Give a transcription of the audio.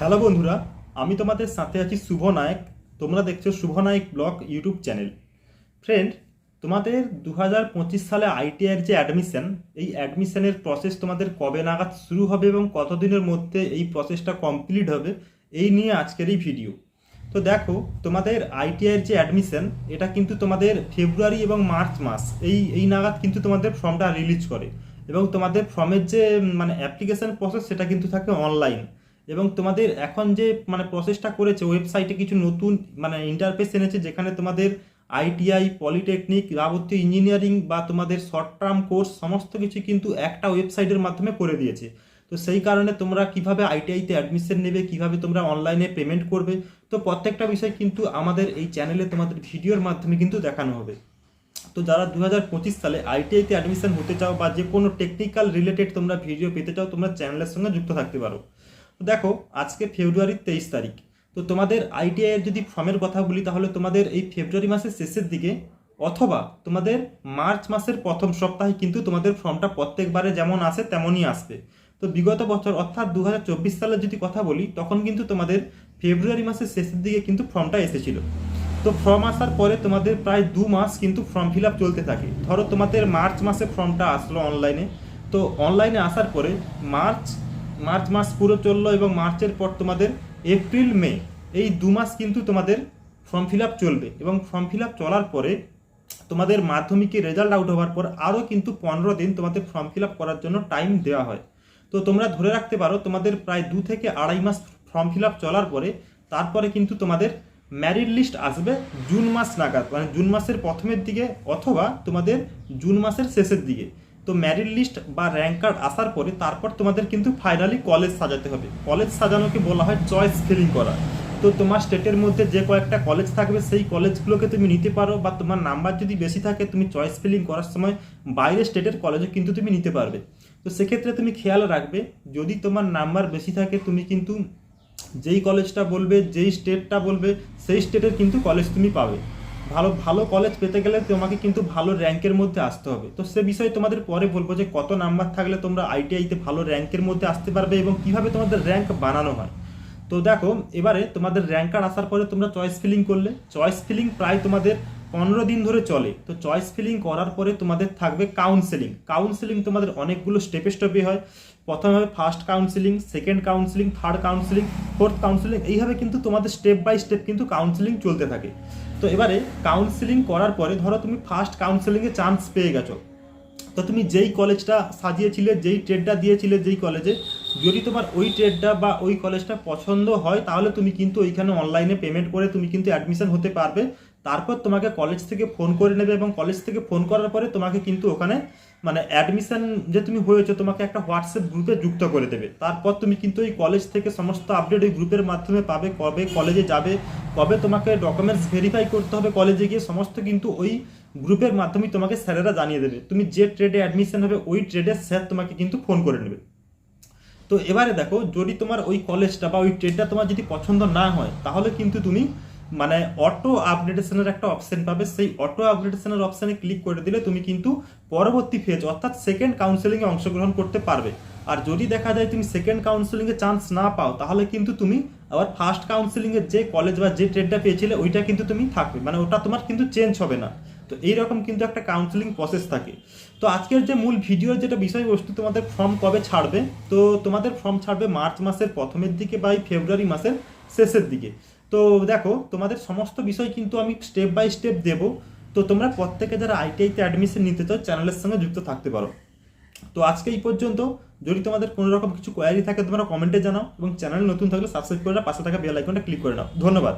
Hello বন্ধুরা, আমি তোমাদের সাথে আছি শুভ নায়ক। তোমরা দেখছো শুভ নায়ক ব্লগ ইউটিউব চ্যানেল। ফ্রেন্ড, তোমাদের 2025 সালে আইটিআইয়ের যে অ্যাডমিশন, এই অ্যাডমিশনের প্রসেস তোমাদের কবে নাগাদ শুরু হবে এবং কতদিনের মধ্যে এই প্রসেসটা কমপ্লিট হবে, এই নিয়ে আজকের এই ভিডিও। তো দেখো, তোমাদের আইটিআইয়ের যে অ্যাডমিশন, এটা কিন্তু তোমাদের ফেব্রুয়ারি এবং মার্চ মাস এই নাগাদ কিন্তু তোমাদের ফর্মটা রিলিজ করে। এবং তোমাদের ফর্মের যে অ্যাপ্লিকেশন প্রসেস, সেটা কিন্তু থাকে অনলাইন। এবং তোমাদের এখন যে প্রসেসটা করেছে, ওয়েবসাইটে কিছু নতুন ইন্টারফেস এনেছে, যেখানে তোমাদের আইটিআই, পলিটেকনিক, যাবতীয় ইঞ্জিনিয়ারিং বা তোমাদের শর্ট টার্ম কোর্স সমস্ত কিছু কিন্তু একটা ওয়েবসাইটের মাধ্যমে করে দিয়েছে। তো সেই কারণে তোমরা কিভাবে আইটিআইতে অ্যাডমিশন নেবে, কিভাবে তোমরা অনলাইনে পেমেন্ট করবে, তো প্রত্যেকটা বিষয় কিন্তু আমাদের এই চ্যানেলে তোমাদের ভিডিওর মাধ্যমে কিন্তু দেখানো হবে। তো যারা 2025 সালে আইটিআইতে অ্যাডমিশন হতে চাও বা যে কোনো টেকনিক্যাল রিলেটেড তোমরা ভিডিও পেতে চাও, তোমরা চ্যানেলের সঙ্গে যুক্ত থাকতে পারো। তো দেখো, আজকে ফেব্রুয়ারির 23 তারিখ। তো তোমাদের আইটিআইয়ের যদি ফর্মের কথা বলি, তাহলে তোমাদের এই ফেব্রুয়ারি মাসের শেষের দিকে অথবা তোমাদের মার্চ মাসের প্রথম সপ্তাহে কিন্তু তোমাদের ফর্মটা প্রত্যেকবারে যেমন আসে তেমনই আসবে। তো বিগত বছর অর্থাৎ 2024 সালের যদি কথা বলি, তখন কিন্তু তোমাদের ফেব্রুয়ারি মাসের শেষের দিকে কিন্তু ফর্মটা এসেছিল। তো ফর্ম আসার পরে তোমাদের প্রায় 2 মাস কিন্তু ফর্ম ফিল আপ চলতে থাকে। ধরো তোমাদের মার্চ মাসে ফর্মটা আসলো অনলাইনে, তো অনলাইনে আসার পরে মার্চ মাস পুরো চললো, এবং মার্চের পর তোমাদের এপ্রিল মে এই 2 মাস কিন্তু তোমাদের ফর্ম ফিল আপ চলবে। এবং ফর্ম ফিল আপ চলার পরে তোমাদের মাধ্যমিকের রেজাল্ট আউট হওয়ার পর আরও কিন্তু 15 দিন তোমাদের ফর্ম ফিল আপ করার জন্য টাইম দেওয়া হয়। তো তোমরা ধরে রাখতে পারো, তোমাদের প্রায় 2 থেকে আড়াই মাস ফর্ম ফিল আপ চলার পরে তারপরে কিন্তু তোমাদের ম্যারিট লিস্ট আসবে জুন মাস নাগাদ, জুন মাসের প্রথমের দিকে অথবা তোমাদের জুন মাসের শেষের দিকে। তো ম্যারিট লিস্ট বা র্যাঙ্ক কার্ড আসার পরে তারপর তোমাদের কিন্তু ফাইনালি কলেজ সাজাতে হবে। কলেজ সাজানোকে বলা হয় চয়েস ফিলিং করা। তো তোমার স্টেটের মধ্যে যে কয়েকটা কলেজ থাকবে, সেই কলেজগুলোকে তুমি নিতে পারো, বা তোমার নাম্বার যদি বেশি থাকে, তুমি চয়েস ফিলিং করার সময় বাইরে স্টেটের কলেজও কিন্তু তুমি নিতে পারবে। তো সেক্ষেত্রে তুমি খেয়াল রাখবে, যদি তোমার নাম্বার বেশি থাকে, তুমি কিন্তু যেই কলেজটা বলবে, যেই স্টেটটা বলবে, সেই স্টেটের কিন্তু কলেজ তুমি পাবে। ভালো কলেজ পেতে গেলে তোমাকে কিন্তু ভালো র্যাঙ্কের মধ্যে আসতে হবে। তো সে বিষয়ে তোমাদের পরে বলবো যে কত নাম্বার থাকলে তোমরা আইটিআইতে ভালো র্যাঙ্কের মধ্যে আসতে পারবে এবং কিভাবে তোমাদের র্যাঙ্ক বানানো হয়। তো দেখো, এবারে তোমাদের র্যাঙ্ক কার্ড আসার পরে তোমরা চয়েস ফিলিং করলে, চয়েস ফিলিং প্রায় তোমাদের 15 দিন ধরে চলে। তো চয়েস ফিলিং করার পরে তোমাদের থাকবে কাউন্সেলিং তোমাদের অনেকগুলো স্টেপে হয়। প্রথমে হবে first counselling, second counselling, third counselling, fourth counselling, এইভাবে কিন্তু তোমাদের স্টেপ বাই স্টেপ কিন্তু কাউন্সেলিং চলতে থাকে। তো এবারে কাউন্সেলিং করার পরে ধরো তুমি ফার্স্ট কাউন্সেলিংয়ে চান্স পেয়ে গেছো, তো তুমি যেই কলেজটা সাজিয়েছিলে, যেই ট্রেডটা দিয়েছিলে, যেই কলেজে, যদি তোমার ওই ট্রেডটা বা ওই কলেজটা পছন্দ হয়, তাহলে তুমি কিন্তু ওইখানে অনলাইনে পেমেন্ট করে তুমি কিন্তু অ্যাডমিশন হতে পারবে। তারপর তোমাকে কলেজ থেকে ফোন করে নেবে, এবং কলেজ থেকে ফোন করার পরে তোমাকে কিন্তু ওখানে অ্যাডমিশন যে তুমি হয়েছো, তোমাকে একটা হোয়াটসঅ্যাপ গ্রুপে যুক্ত করে দেবে। তারপর তুমি কিন্তু ওই কলেজ থেকে সমস্ত আপডেট ওই গ্রুপের মাধ্যমে পাবে, কবে কলেজে যাবে, কবে তোমাকে ডকুমেন্টস ভেরিফাই করতে হবে কলেজে গিয়ে, সমস্ত কিন্তু ওই গ্রুপের মাধ্যমে তোমাকে স্যারেরা জানিয়ে দেবে। তুমি যে ট্রেডে অ্যাডমিশন হবে, ওই ট্রেডের স্যার তোমাকে কিন্তু ফোন করে নেবে। তো এবারে দেখো, যদি তোমার ওই কলেজটা বা ওই ট্রেডটা তোমার যদি পছন্দ না হয়, তাহলে কিন্তু তুমি অটো আপডেটেশনের একটা অপশন পাবে। সেই অটো আপডেটেশনের অপশানে ক্লিক করে দিলে তুমি কিন্তু পরবর্তী ফেজ অর্থাৎ সেকেন্ড কাউন্সেলিংয়ে অংশগ্রহণ করতে পারবে। আর যদি দেখা যায় তুমি সেকেন্ড কাউন্সেলিংয়ে চান্স না পাও, তাহলে কিন্তু তুমি আবার ফার্স্ট কাউন্সেলিংয়ের যে কলেজ বা যে ট্রেডটা পেয়েছিলে, ওইটা কিন্তু তুমি থাকবে, ওটা তোমার কিন্তু চেঞ্জ হবে না। তো এইরকম কিন্তু একটা কাউন্সেলিং প্রসেস থাকে। তো আজকের যে মূল ভিডিওর যেটা বিষয়বস্তু, তোমাদের ফর্ম কবে ছাড়বে, তো তোমাদের ফর্ম ছাড়বে মার্চ মাসের প্রথমের দিকে বা ফেব্রুয়ারি মাসের শেষের দিকে। তো দেখো, তোমাদের সমস্ত বিষয় কিন্তু আমি স্টেপ বাই স্টেপ দেবো। তো তোমরা প্রত্যেকে যারা আইটিআইতে অ্যাডমিশন নিতে চাও, চ্যানেলের সঙ্গে যুক্ত থাকতে পারো। তো আজকে এই পর্যন্ত। যদি তোমাদের কোনো রকম কিছু কোয়ারি থাকে, তোমরা কমেন্টে জানাও, এবং চ্যানেল নতুন থাকলে সাবস্ক্রাইব করে পাশে থাকা বেল আইকনটা ক্লিক করে নাও। ধন্যবাদ।